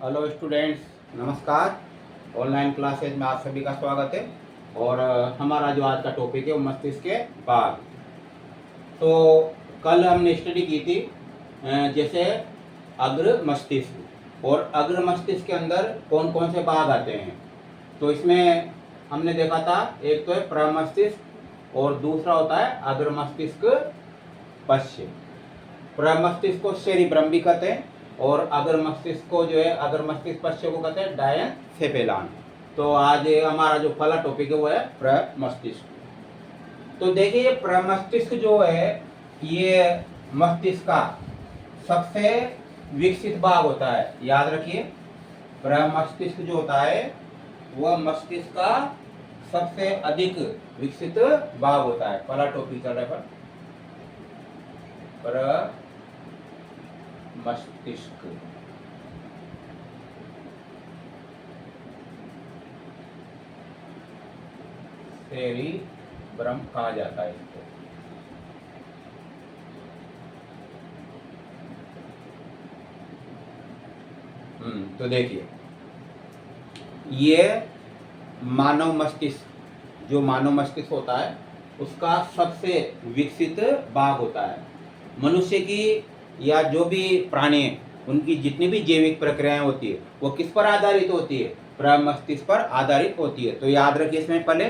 Hello students, नमस्कार। Online classes में आप सभी का स्वागत है। और हमारा जो आज का टॉपिक है वो मस्तिष्क के भाग। तो कल हमने स्टडी की थी जैसे अग्र मस्तिष्क, और अग्र मस्तिष्क के अंदर कौन कौन से भाग आते हैं। तो इसमें हमने देखा था, एक तो है प्रमस्तिष्क और दूसरा होता है अग्र मस्तिष्क पश्य। प्रमस्तिष्क को सेरिब्रम भी कहते हैं और अगर मस्तिष्क को जो है अगर मस्तिष्क पश्च को कहते हैं डायनसेफेलॉन। तो आज हमारा जो पहला टॉपिक है वो है प्रमस्तिष्क। तो देखिए, प्रमस्तिष्क जो है ये मस्तिष्क का सबसे विकसित भाग होता है। याद रखिए, प्रमस्तिष्क जो होता है वह मस्तिष्क का सबसे अधिक विकसित भाग होता है। पहला टॉपिक चल रहा है मस्तिष्क। सेरिब्रम कहा जाता है इसको। तो देखिए, ये मानव मस्तिष्क, जो मानव मस्तिष्क होता है उसका सबसे विकसित भाग होता है। मनुष्य की या जो भी प्राणी है उनकी जितनी भी जैविक प्रक्रियाएं होती है वो किस पर आधारित होती है? प्रमस्तिष्क पर आधारित होती है। तो याद रखिए, इसमें पहले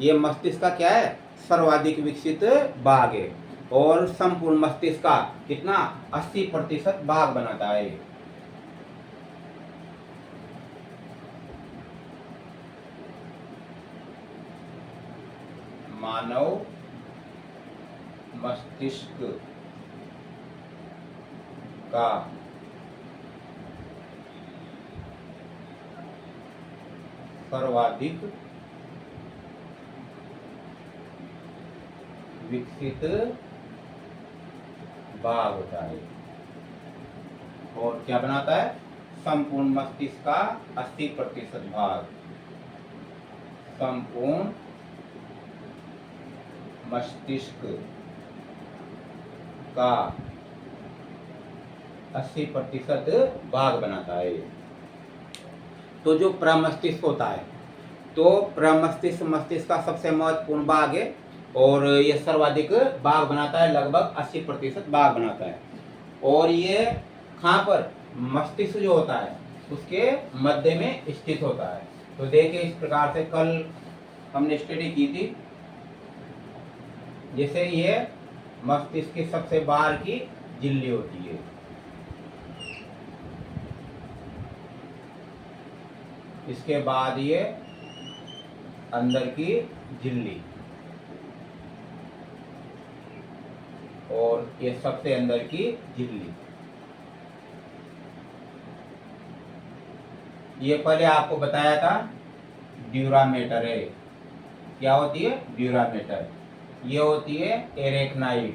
ये मस्तिष्क का क्या है? सर्वाधिक विकसित भाग है। और संपूर्ण मस्तिष्क का कितना? 80% भाग बनाता है। मानव मस्तिष्क का सर्वाधिक विकसित भाग होता है। और क्या बनाता है? संपूर्ण मस्तिष्क का 80% भाग। संपूर्ण मस्तिष्क का 80% भाग बनाता है। तो जो प्रमस्तिष्क होता है, तो प्रमस्तिष्क मस्तिष्क का सबसे महत्वपूर्ण भाग है और ये सर्वाधिक भाग बनाता है, लगभग 80% भाग बनाता है। और ये कहाँ पर? मस्तिष्क जो होता है उसके मध्य में स्थित होता है। तो देखिए, इस प्रकार से कल हमने स्टडी की थी। जैसे ये मस्तिष्क की सबसे बाहर की झिल्ली होती है, इसके बाद ये अंदर की झिल्ली, और ये सबसे अंदर की झिल्ली। ये पहले आपको बताया था ड्यूरामेटर है। क्या होती है? ड्यूरामेटर। ये होती है एरेकनाइड,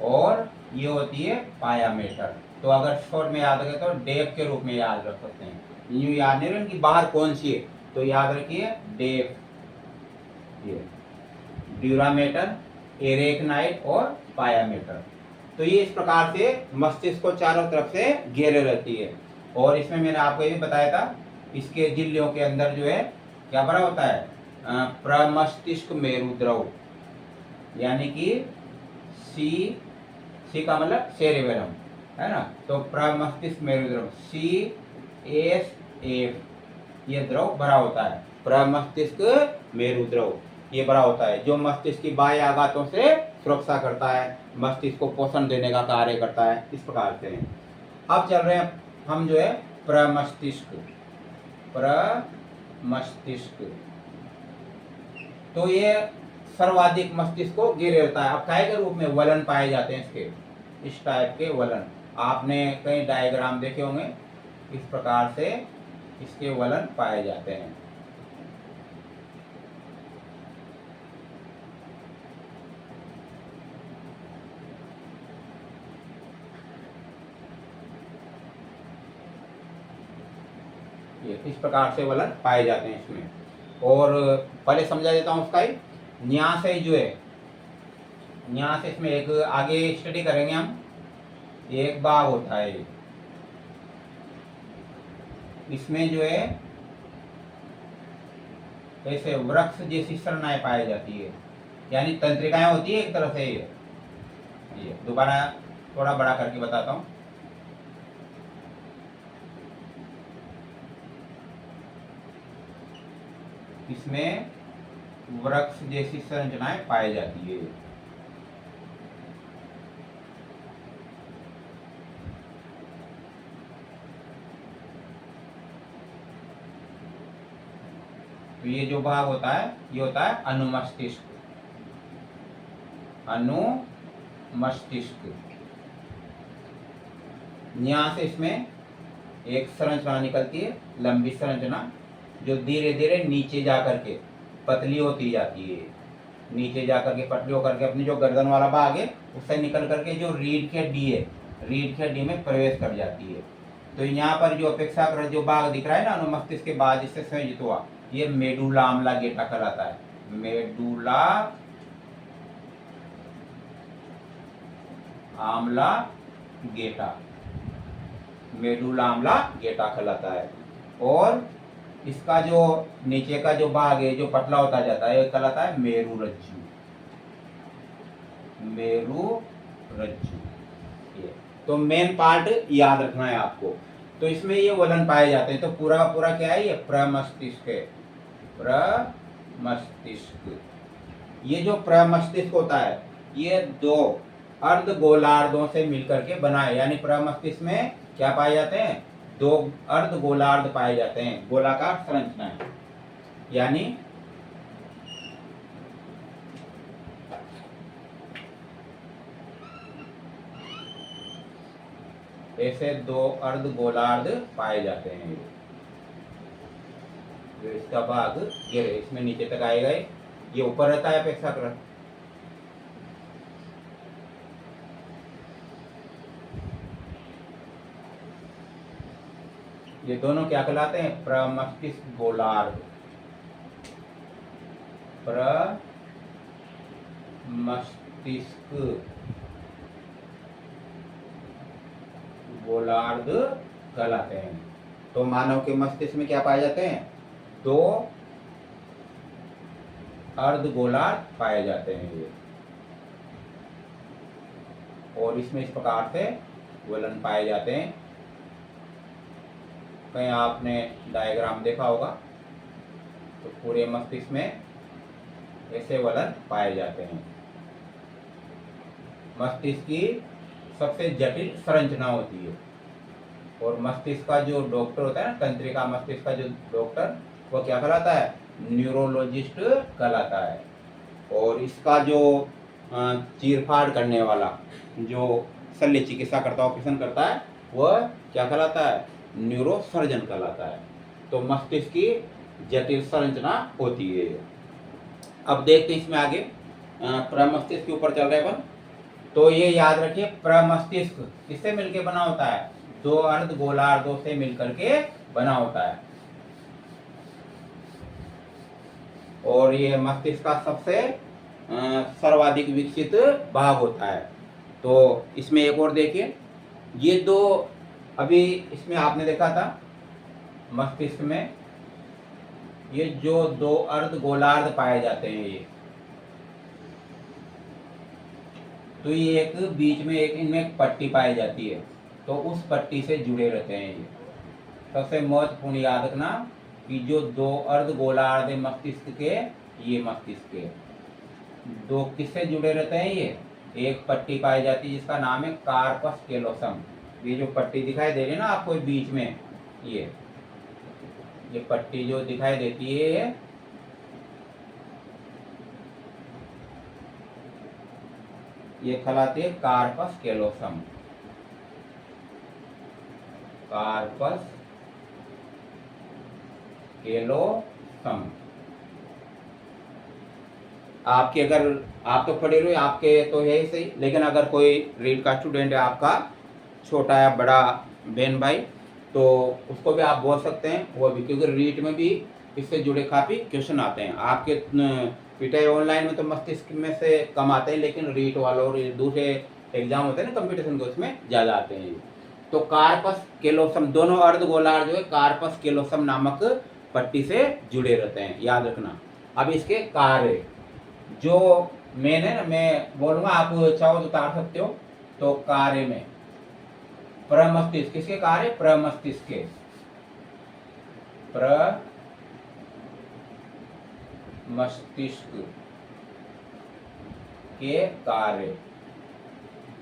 और ये होती है पायामेटर। तो अगर शॉर्ट में याद रखें तो डेफ के रूप में याद रख सकते हैं। यूं याद नहीं रखें कि बाहर कौन सी है, तो याद रखिए डेफ, ये ड्यूरामेटर, एरेकनाइड और पायामेटर। तो ये इस प्रकार से मस्तिष्क को चारों तरफ से घेरे रहती है। और इसमें मैंने आपको ये भी बताया था, इसके झिल्लियों के अंदर जो है क्या भरा होता है? प्रमस्तिष्क मेरुद्रव, यानी कि सी का मतलब सेरेबेलम है ना। तो प्रमस्तिष्क मेरुद्रव CSF, ये द्रव भरा होता है। प्रमस्तिष्क मेरुद्रव ये भरा होता है, जो मस्तिष्क की बाह्य आघातों से सुरक्षा करता है, मस्तिष्क को पोषण देने का कार्य करता है। इस प्रकार से अब चल रहे हैं हम जो है प्रमस्तिष्क। तो ये सर्वाधिक मस्तिष्क को घेरे रहता है। अब काय के रूप में वलन पाए जाते हैं इसके, इस टाइप के वलन आपने कई डायग्राम देखे होंगे। इस प्रकार से इसके वलन पाए जाते हैं। ये इस प्रकार से वलन पाए जाते हैं इसमें। और पहले समझा देता हूँ उसका ही। न्यास जो है, न्यास इसमें एक आगे स्टडी करेंगे हम। एक भाग होता है इसमें जो है ऐसे वृक्ष जैसी संरचनाएं पाई जाती है, यानी तंत्रिकाएं होती है एक तरह से। ये दोबारा थोड़ा बड़ा करके बताता हूँ। इसमें वृक्ष जैसी संरचनाएं पाई जाती है। तो ये जो भाग होता है ये होता है अनुमस्तिष्क। अनुमस्तिष्क यहाँ से इसमें एक संरचना निकलती है, लंबी संरचना, जो धीरे धीरे नीचे जाकर के पतली होती जाती है। नीचे जाकर के पतली होकर के अपनी जो गर्दन वाला भाग है उससे निकल करके जो रीढ़ की हड्डी है, रीढ़ की हड्डी में प्रवेश कर जाती है। तो यहाँ पर जो अपेक्षाकृत जो भाग दिख रहा है ना अनुमस्तिष्क के बाद इससे संयोजित हुआ, ये मेडुला आम्ला गेटा कहलाता है। मेडुला आम्ला गेटा, मेडुला आम्ला गेटा कहलाता है। और इसका जो नीचे का जो भाग है जो पतला होता जाता है ये कहलाता है मेरु रज्जु। मेरु रज्जु। ये तो मेन पार्ट याद रखना है आपको। तो इसमें ये वलन पाए जाते हैं। तो पूरा पूरा क्या है, ये प्रमस्तिष्क है। प्रमस्तिष्क, ये जो प्रमस्तिष्क होता है ये दो अर्धगोलार्धों से मिलकर के बना है। यानी प्रमस्तिष्क में क्या पाए जाते हैं, दो अर्धगोलार्ध पाए जाते हैं, गोलाकार संरचना है। यानी ऐसे दो अर्धगोलार्ध पाए जाते हैं। जो इसका भाग ये इसमें नीचे तक आएगा, ये ऊपर रहता है अपेक्षाकृत। ये दोनों क्या कहलाते हैं, प्रमस्तिष्क गोलार्ध। प्रमस्तिष्क गोलार्ध कहलाते हैं। तो मानव के मस्तिष्क में क्या पाए जाते हैं, दो अर्धगोलार्ध पाए जाते हैं ये। और इसमें इस प्रकार से वलन पाए जाते हैं। कहीं आपने डायग्राम देखा होगा तो पूरे मस्तिष्क में ऐसे वलन पाए जाते हैं। मस्तिष्क की सबसे जटिल संरचना होती है। और मस्तिष्क का जो डॉक्टर होता है ना, तंत्रिका मस्तिष्क का जो डॉक्टर, वो क्या कहलाता है, न्यूरोलॉजिस्ट कहलाता है। और इसका जो चीरफाड़ करने वाला जो शल्य चिकित्सा करता है, ऑपरेशन करता है, वह क्या कहलाता है, न्यूरोसर्जन कहलाता है। तो मस्तिष्क की जटिल संरचना होती है। अब देखते हैं इसमें आगे प्रमस्तिष्क के ऊपर चल रहे अपन। तो ये याद रखिए, प्रमस्तिष्क किससे मिलकर बना होता है, दो अर्धगोलार्धों से मिलकर के बना होता है। और ये मस्तिष्क का सबसे सर्वाधिक विकसित भाग होता है। तो इसमें एक और देखिए, ये दो अभी इसमें आपने देखा था मस्तिष्क में ये जो दो अर्धगोलार्ध पाए जाते हैं ये, तो ये एक बीच में एक इनमें एक पट्टी पाई जाती है, तो उस पट्टी से जुड़े रहते हैं ये। सबसे महत्वपूर्ण याद रखना कि जो दो अर्धगोलार्ध मस्तिष्क के, ये मस्तिष्क के दो किससे जुड़े रहते हैं, ये एक पट्टी पाई जाती है जिसका नाम है कार्पस कैलोसम। ये जो पट्टी दिखाई दे रही है ना आपको बीच में, ये पट्टी जो दिखाई देती है ये कहलाती है कार्पस कैलोसम। Corpus callosum. आपके अगर आप तो पढ़े रहे, आपके तो है ही सही, लेकिन अगर कोई रीड का स्टूडेंट है आपका, छोटा या बड़ा बहन भाई, तो उसको भी आप बोल सकते हैं वो भी, क्योंकि रीट में भी इससे जुड़े काफ़ी क्वेश्चन आते हैं। आपके पीटीआई ऑनलाइन में तो मस्तिष्क में से कम आते हैं, लेकिन रीट वालों और दूसरे एग्जाम होते हैं ना कंपटीशन के, उसमें ज़्यादा आते हैं। तो कार्पस केलोसम, दोनों अर्धगोलार्ध जो है कार्पस केलोसम नामक पट्टी से जुड़े रहते हैं, याद रखना। अब इसके कार्य जो मेन है ना, मैं बोलूंगा, आप चाहो तो उतार सकते हो। तो कार्य में प्रमस्तिष्क, किसके कार्य? प्रमस्तिष्क के, मस्तिष्क के कार्य,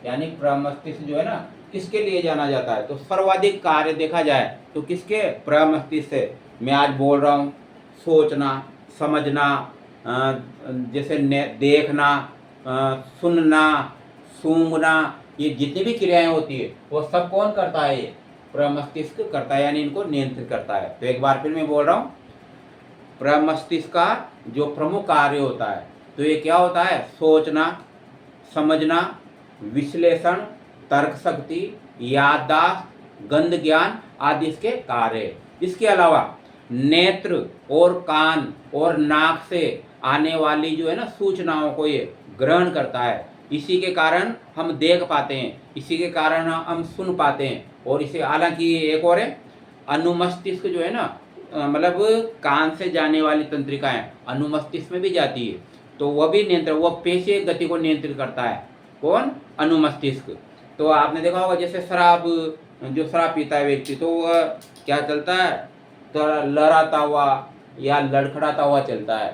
यानी प्रमस्तिष्क जो है ना, किसके लिए जाना जाता है? तो सर्वाधिक कार्य देखा जाए तो किसके? प्रमस्तिष्क से। मैं आज बोल रहा हूँ, सोचना, समझना, जैसे देखना, सुनना, सूंघना, ये जितनी भी क्रियाएं होती है वो सब कौन करता है? ये प्रमस्तिष्क करता है, यानी इनको नियंत्रित करता है। तो एक बार फिर मैं बोल रहा हूँ, प्रमस्तिष्क का जो प्रमुख कार्य होता है, तो ये क्या होता है? सोचना, समझना, विश्लेषण, तर्क शक्ति, याददाश्त, गंध ज्ञान आदि इसके कार्य। इसके अलावा नेत्र और कान और नाक से आने वाली जो है ना सूचनाओं को ये ग्रहण करता है। इसी के कारण हम देख पाते हैं, इसी के कारण हम सुन पाते हैं। और इसे, हालांकि एक और है, अनुमस्तिष्क जो है ना, मतलब कान से जाने वाली तंत्रिकाएं अनुमस्तिष्क में भी जाती है, तो वह भी नियंत्रण, वह पेशीय गति को नियंत्रित करता है। कौन? अनुमस्तिष्क। तो आपने देखा होगा, जैसे शराब, जो शराब पीता है व्यक्ति, तो वह क्या चलता है? तो लहराता हुआ या लड़खड़ाता हुआ चलता है।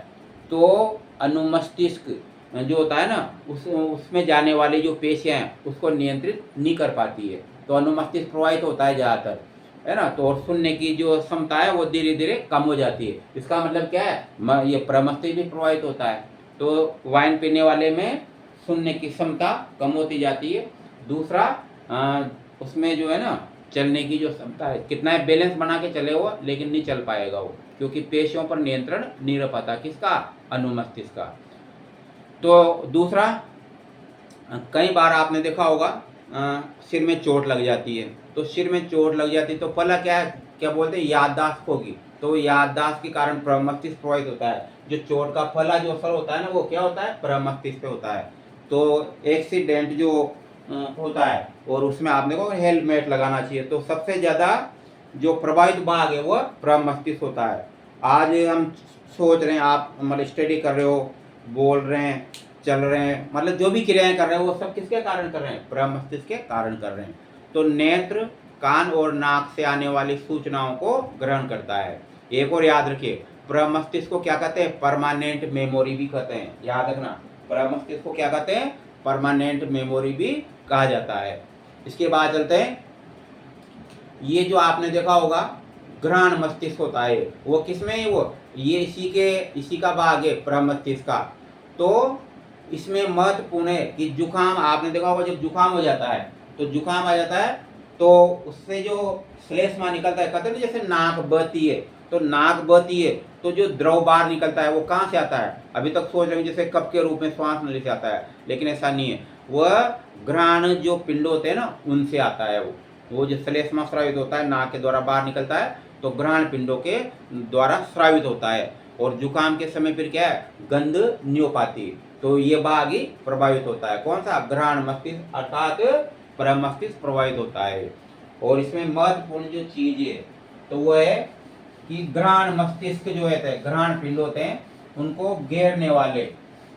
तो अनुमस्तिष्क जो होता है ना, उसमें जाने वाली जो पेशियां हैं उसको नियंत्रित नहीं कर पाती है, तो अनुमस्तिष्क प्रभावित होता है ज़्यादातर, है ना। तो और सुनने की जो क्षमता है वो धीरे धीरे कम हो जाती है। इसका मतलब क्या है? ये प्रमस्तिष्क भी प्रभावित होता है। तो वाइन पीने वाले में सुनने की क्षमता कम होती जाती है। दूसरा, उसमें जो है ना चलने की जो क्षमता है, कितना है बैलेंस बना के चले वो, लेकिन नहीं चल पाएगा वो, क्योंकि पेशियों पर नियंत्रण नहीं रह पाता। किसका? अनुमस्तिष्क का। तो दूसरा, कई बार आपने देखा होगा, सिर में चोट लग जाती है, तो सिर में चोट लग जाती है तो पहला क्या है, क्या बोलते हैं? याददाश्त होगी। तो याददाश्त के कारण प्रमस्तिष्क प्रभावित होता है। जो चोट का पहला जो असर होता है ना, वो क्या होता है? प्रमस्तिष्क पे होता है। तो एक्सीडेंट जो होता है, और उसमें आपने को हेलमेट लगाना चाहिए। तो सबसे ज़्यादा जो प्रभावित भाग है वो प्रमस्तिष्क होता है। आज हम सोच रहे हैं, आप मतलब स्टडी कर रहे हो, बोल रहे हैं, चल रहे हैं, मतलब जो भी क्रियाएं कर रहे हैं वो सब किसके कारण कर रहे हैं? प्रमस्तिष्क के कारण कर रहे हैं। तो नेत्र, कान और नाक से आने वाली सूचनाओं को ग्रहण करता है। एक और याद रखिए, प्रमस्तिष्क को क्या कहते हैं? परमानेंट मेमोरी भी कहते हैं, याद रखना। प्रमस्तिष्क को क्या कहते हैं? परमानेंट मेमोरी भी कहा जाता है। इसके बाद चलते हैं, ये जो आपने देखा होगा घ्राण मस्तिष्क होता है, वो किसमें है? वो ये इसी का भाग है, प्रमस्तिष्क का। तो इसमें महत्वपूर्ण है कि जुकाम, आपने देखा होगा जब जुकाम हो जाता है, तो जुकाम आ जाता है तो उससे जो श्लेष्मा निकलता है, कहते हैं जैसे नाक बहती है, तो नाक बहती है तो जो द्रव बाहर निकलता है वो कहाँ से आता है? अभी तक सोच रहे हैं जैसे कप के रूप में श्वास नली से आता है, लेकिन ऐसा नहीं है। वह घ्राण जो पिंड होते हैं ना, उनसे आता है। वो जो श्लेष्मा स्रावित होता है, नाक के द्वारा बाहर निकलता है, तो घ्राण पिंडों के द्वारा स्रावित होता है। और जुकाम के समय फिर क्या है? गंध नहीं हो पाती, तो ये भाग ही प्रभावित होता है। कौन सा? घ्राण मस्तिष्क अर्थात प्रमस्तिष्क प्रभावित होता है। और इसमें महत्वपूर्ण जो चीज है तो वो है कि घ्राण मस्तिष्क जो है, घ्राण पिंड होते हैं, उनको घेरने वाले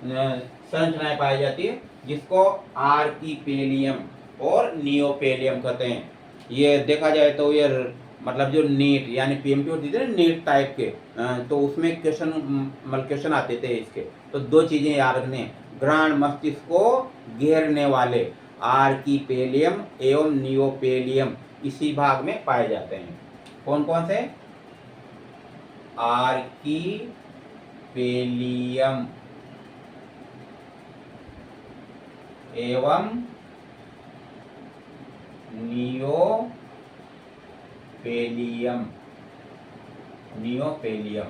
संरचनाएं पाई जाती है, जिसको आर्किपेलियम और नियोपेलियम कहते हैं। ये देखा जाए तो ये मतलब जो नीट यानी पीएमटी होती थी ना, नीट टाइप के, तो उसमें क्वेश्चन आते थे इसके। तो दो चीजें याद रखने हैं, घ्राण मस्तिष्क को घेरने वाले आर्किपेलियम एवं नियोपेलियम इसी भाग में पाए जाते हैं। कौन कौन से? आर्किपेलियम एवं नियोपेलियम।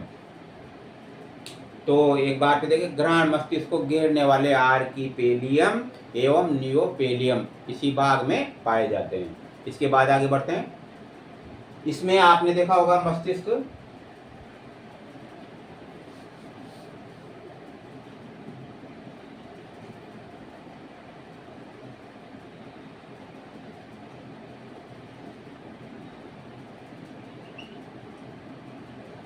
तो एक बार फिर देखिए, घ्राण मस्तिष्क को घेरने वाले आर्किपेलियम एवं नियोपेलियम इसी भाग में पाए जाते हैं। इसके बाद आगे बढ़ते हैं। इसमें आपने देखा होगा मस्तिष्क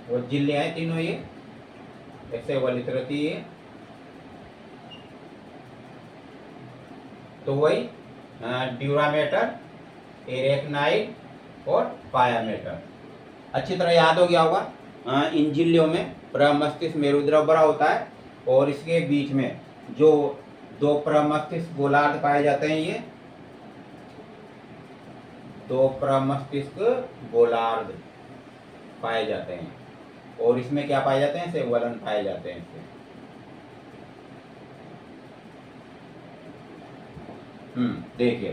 वो झिल्लियां हैं तीनों, ये ऐसे वलित रहती है। तो वही ड्यूरामेटर, एरेक्नाइड और पायामेटर। अच्छी तरह याद हो गया होगा। इन झिल्लियों में प्रमस्तिष्क मेरुद्रव भरा होता है और इसके बीच में जो दो प्रमस्तिष्क गोलार्ध पाए जाते हैं, ये दो प्रमस्तिष्क गोलार्ध पाए जाते हैं। और इसमें क्या पाए जाते हैं? इसे वलन पाए जाते हैं इससे। देखिए,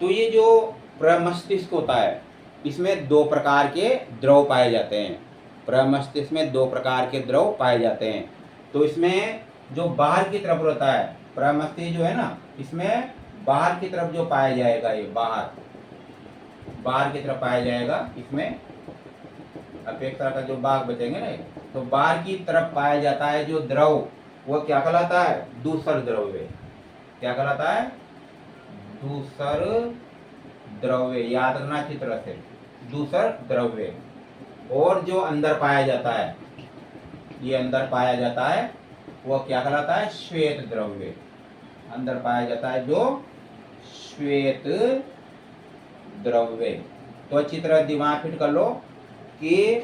तो ये जो प्रमस्तिष्क होता है, इसमें दो प्रकार के द्रव पाए जाते हैं। प्रमस्तिष्क में दो प्रकार के द्रव पाए जाते हैं। तो इसमें जो बाहर की तरफ रहता है प्रमस्तिष्क जो है ना, इसमें बाहर की तरफ जो पाया जाएगा, ये बाहर की तरफ पाया जाएगा। इसमें अपेक्षा का जो भाग बचेंगे ना, तो बाहर की तरफ पाया जाता है जो द्रव, वो क्या कहलाता है? दूसर द्रव्य। क्या कहलाता है? दूसर द्रव्य। याद रखना अच्छी तरह से, दूसर द्रव्य। और जो अंदर पाया जाता है, ये अंदर पाया जाता है, वो क्या कहलाता है? श्वेत द्रव्य। अंदर पाया जाता है जो श्वेत द्रव्य। तो अच्छी तरह दिमाग फिट कर लो कि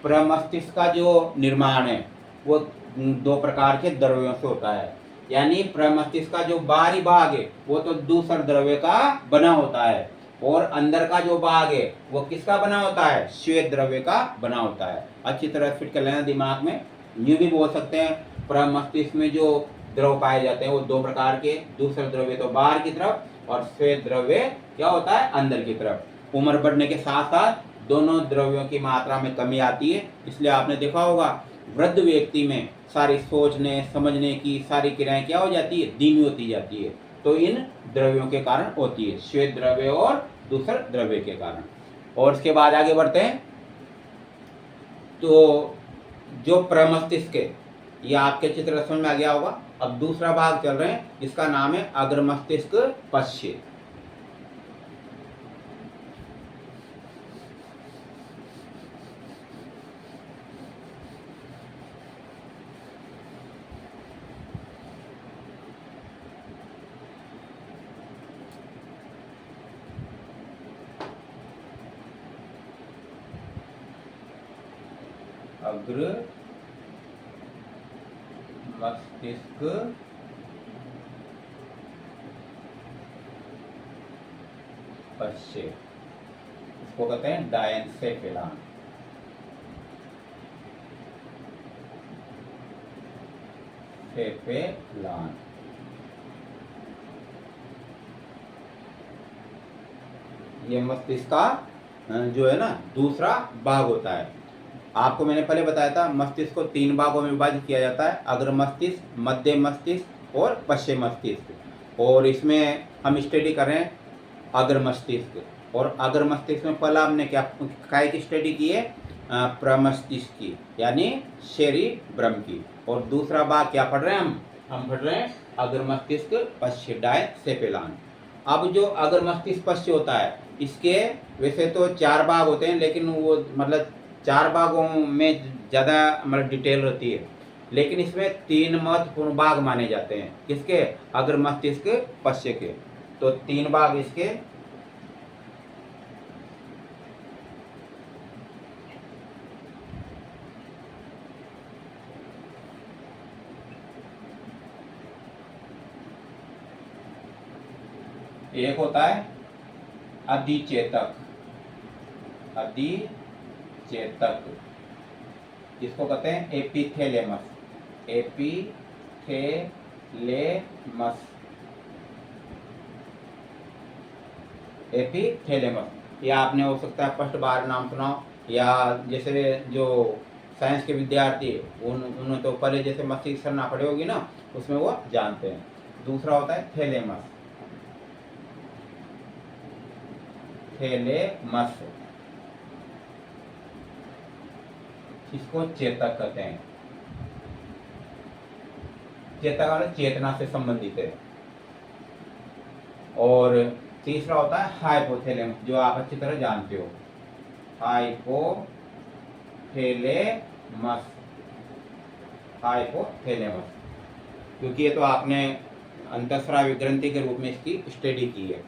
प्रमस्तिष्क का जो निर्माण है वो दो प्रकार के द्रव्यों से होता है। यानी प्रमस्तिष्क का जो बाहरी भाग है वो तो दूसर द्रव्य का बना होता है, और अंदर का जो भाग है वो किसका बना होता है? श्वेत द्रव्य का बना होता है। अच्छी तरह फिट कर लेना दिमाग में। यूं भी बोल सकते हैं, प्रमस्तिष्क में जो द्रव पाए जाते हैं वो दो प्रकार के, दूसर द्रव्य तो बाहर की तरफ और श्वेत द्रव्य क्या होता है? अंदर की तरफ। उम्र बढ़ने के साथ साथ दोनों द्रव्यों की मात्रा में कमी आती है। इसलिए आपने देखा होगा वृद्ध व्यक्ति में सारी सोचने समझने की सारी क्रियाएं क्या हो जाती है? धीमी होती जाती है। तो इन द्रव्यों के कारण होती है, श्वेत द्रव्य और दूसर द्रव्य के कारण। और इसके बाद आगे बढ़ते हैं। तो जो प्रमस्तिष्क है, ये आपके चित्र समझ में आ गया होगा। अब दूसरा भाग चल रहे हैं, इसका नाम है अग्रमस्तिष्क पश्य। अग्र मस्तिष्क पश्य, इसको कहते हैं डायनसेफेलॉन। सेफेलॉन। ये मस्तिष्क का जो है ना दूसरा भाग होता है। आपको मैंने पहले बताया था मस्तिष्क को तीन भागों में विभाजित किया जाता है, अग्र मस्तिष्क, मध्य मस्तिष्क और पश्चिम मस्तिष्क। और इसमें हम स्टडी कर रहे हैं अग्र मस्तिष्क। और अग्र मस्तिष्क में पहला हमने क्या की स्टडी की है? प्रमस्तिष्क की, यानी सेरिब्रम की। और दूसरा भाग क्या पढ़ रहे हैं हम पढ़ रहे हैं अग्र मस्तिष्क पश्य, डायसेफेलॉन। अब जो अग्र मस्तिष्क पश्य होता है, इसके वैसे तो चार भाग होते हैं, लेकिन वो मतलब चार भागों में ज़्यादा मतलब डिटेल रहती है, लेकिन इसमें तीन महत्वपूर्ण भाग माने जाते हैं। किसके? अग्र मस्तिष्क पश्य के। तो तीन भाग इसके। एक होता है अधिचेतक, अधिचेतक, जिसको कहते हैं एपिथेलेमस, एपिथेलेमस, एपिथेलेमस। या आपने हो सकता है फर्स्ट बार नाम सुनाओ, या जैसे जो साइंस के विद्यार्थी उन्होंने तो पहले जैसे मस्तिष्क सरना पड़े होगी ना, उसमें वो जानते हैं। दूसरा होता है थैलेमस, थैलेमस, इसको चेतक कहते हैं। चेतक मतलब चेतना से संबंधित है। और तीसरा होता है हाइपोथैलेमस, जो आप अच्छी तरह जानते हो, हाइपोथैलेमस। हाइपोथैलेमस, हाइपोथैलेमस, क्योंकि ये तो आपने अंतःस्रावी ग्रंथि के रूप में इसकी स्टडी की है।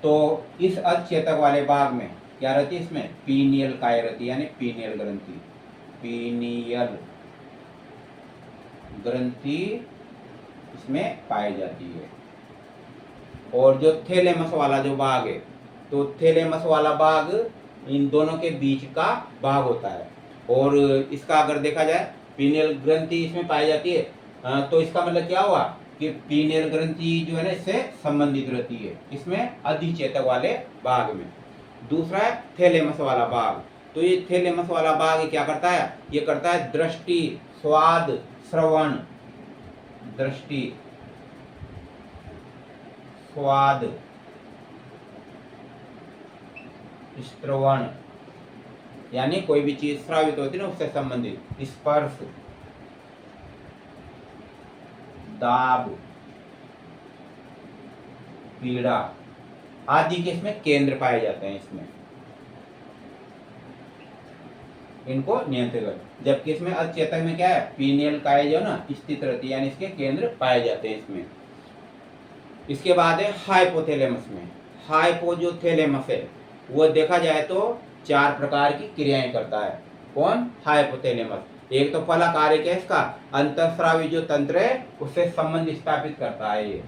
तो इस अधचेतक वाले भाग में क्या रहती है, इसमें पीनियल काय रहती है, यानी पीनियल ग्रंथि, पीनियल ग्रंथि इसमें पाई जाती है। और जो थैलेमस वाला जो भाग है, तो थैलेमस वाला भाग इन दोनों के बीच का भाग होता है। और इसका अगर देखा जाए पीनियल ग्रंथि इसमें पाई जाती है, तो इसका मतलब क्या हुआ कि पीनियल ग्रंथि जो है ना इससे संबंधित रहती है, इसमें अधिचेतक वाले भाग में। दूसरा है थैलेमस वाला भाग। तो ये थैलेमस वाला भाग ये क्या करता है, ये करता है दृष्टि, स्वाद, श्रवण, दृष्टि, स्वाद, श्रवण, यानी कोई भी चीज श्रावित होती है ना उससे संबंधित, स्पर्श, दाब, पीड़ा आदि के इसमें केंद्र पाए जाते हैं इसमें, इनको नियंत्रित कर। जबकि इसमें अचेतक में क्या है, पीनियल काय जो ना स्थित रहती है, यानी इसके केंद्र पाए जाते हैं इसमें। इसके बाद है हाइपोथैलेमस में। हाइपो जो थैलेमस है वो देखा जाए तो 4 प्रकार की क्रियाएं करता है। कौन, हाइपोथैलेमस। एक तो पहला कार्य क्या है इसका, अंतःस्रावी जो तंत्र है उससे संबंध स्थापित करता है ये,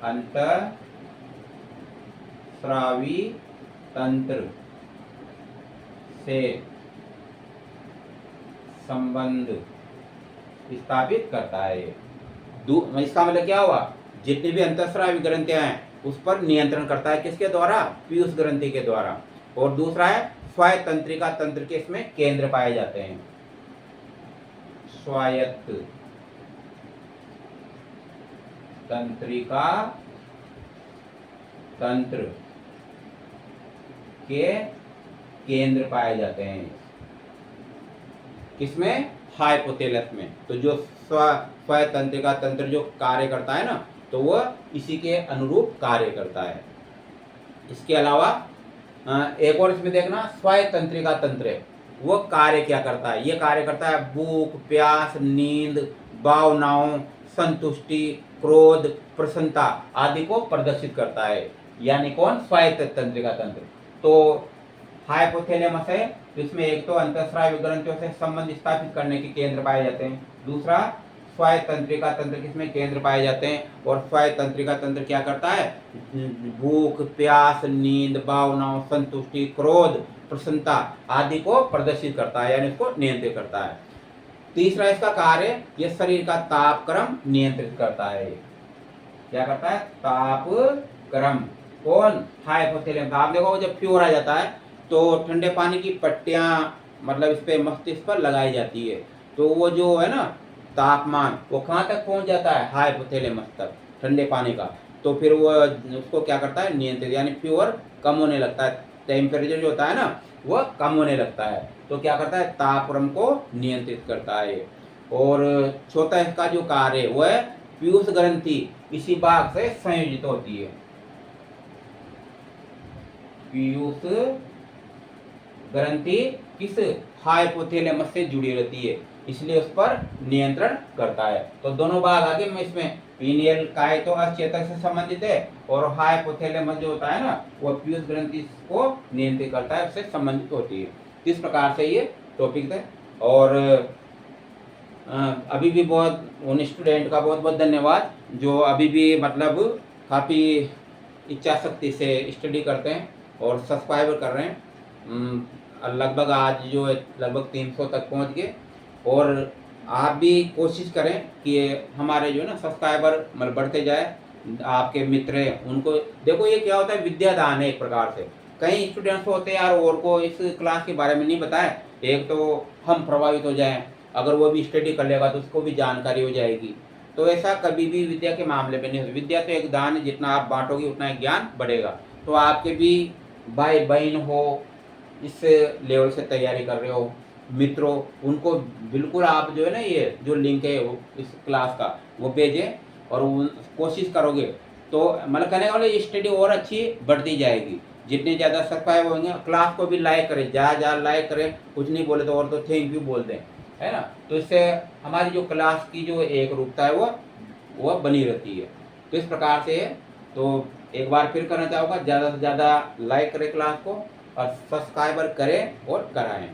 अंतःस्रावी तंत्र से संबंध स्थापित करता है। इसका मतलब क्या हुआ, जितनी भी अंतःस्रावी ग्रंथियां हैं उस पर नियंत्रण करता है, किसके द्वारा, पीयूष ग्रंथि के द्वारा। और दूसरा है स्वायत्त तंत्रिका तंत्र के इसमें केंद्र पाए जाते हैं, स्वायत्त तंत्रिका तंत्र के केंद्र पाए जाते हैं, किसमें, हाइपोथैलेमस में। तो जो स्वायत्त तंत्रिका तंत्र जो कार्य करता है ना, तो वह इसी के अनुरूप कार्य करता है। इसके अलावा एक और इसमें देखना, स्वायत्त तंत्रिका तंत्र है वो कार्य क्या करता है, ये कार्य करता है भूख, प्यास, नींद, भावनाओं, संतुष्टि, क्रोध, प्रसन्नता आदि को प्रदर्शित करता है, यानी कौन, स्वायत्त तंत्रिका तंत्र। तो हाइपोथैलेमस है, इसमें एक तो अंतःस्रावी ग्रंथियों से संबंध स्थापित करने के केंद्र पाए जाते हैं, दूसरा स्वायत्त तंत्रिका तंत्र किसमें केंद्र पाए जाते हैं। और स्वायत्त तंत्रिका तंत्र क्या करता है, भूख, प्यास, नींद, भावनाओं, संतुष्टि, क्रोध, प्रसन्नता आदि को प्रदर्शित करता है, यानी इसको नियंत्रित करता है। तीसरा इसका कार्य, यह शरीर का तापक्रम नियंत्रित करता है। क्या करता है, तापक्रम। कौन, हाइपोथैलेमस। आप देखो जब फीवर आ जाता है तो ठंडे पानी की पट्टियां मतलब इस पे मस्तिष्क पर लगाई जाती है, तो वो जो है ना तापमान वो कहाँ तक पहुंच जाता है, हाइपोथैलेमस तक, ठंडे पानी का। तो फिर वो उसको क्या करता है, नियंत्रित, यानी फीवर कम होने लगता है, टेम्परेचर जो होता है ना वो कम होने लगता है। तो क्या करता है, तापक्रम को नियंत्रित करता है। और चौथा इसका जो कार्य है वह है पीयूष ग्रंथि इसी भाग से संयोजित होती है, पीयूष ग्रंथि किस, हाइपोथैलेमस से जुड़ी रहती है, इसलिए उस पर नियंत्रण करता है। तो दोनों भाग आगे में इसमें पीनियल काय तो अचेतक से संबंधित है, और हाइपोथैलेमस जो होता है ना वो पीयूष ग्रंथि को नियंत्रित करता है, उससे संबंधित होती है। इस प्रकार से ये टॉपिक है। और अभी भी बहुत उन स्टूडेंट का बहुत बहुत धन्यवाद जो अभी भी मतलब काफ़ी इच्छा शक्ति से स्टडी करते हैं और सब्सक्राइबर कर रहे हैं। लगभग आज जो है लगभग 300 तक पहुंच गए। और आप भी कोशिश करें कि हमारे जो है ना सब्सक्राइबर मतलब बढ़ते जाए, आपके मित्र हैं उनको देखो, ये क्या होता है, विद्यादान है एक प्रकार से। कई स्टूडेंट्स होते हैं यार और को इस क्लास के बारे में नहीं बताएं, एक तो हम प्रभावित हो जाएं, अगर वो भी स्टडी कर लेगा तो उसको भी जानकारी हो जाएगी। तो ऐसा कभी भी विद्या के मामले में नहीं होता। विद्या तो एक दान है, जितना आप बांटोगे उतना ही ज्ञान बढ़ेगा। तो आपके भी भाई बहन हो इस लेवल से तैयारी कर रहे हो, मित्रों, उनको बिल्कुल आप जो है ना ये जो लिंक है इस क्लास का वो भेजें, और कोशिश करोगे तो मतलब कहने वाले ये स्टडी और अच्छी बढ़ती जाएगी। जितने ज़्यादा सब्सक्राइब होंगे, क्लास को भी लाइक करें, ज़्यादा लाइक करें, कुछ नहीं बोले तो और तो थैंक यू बोल दें, है ना। तो इससे हमारी जो क्लास की जो एक रूपता है वो बनी रहती है। तो इस प्रकार से तो एक बार फिर करना चाहूँगा, ज़्यादा से ज़्यादा लाइक करें क्लास को और सब्सक्राइबर करें और कराएं,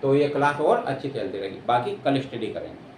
तो ये क्लास और अच्छी चलती रहेगी। बाकी कल स्टडी करेंगे।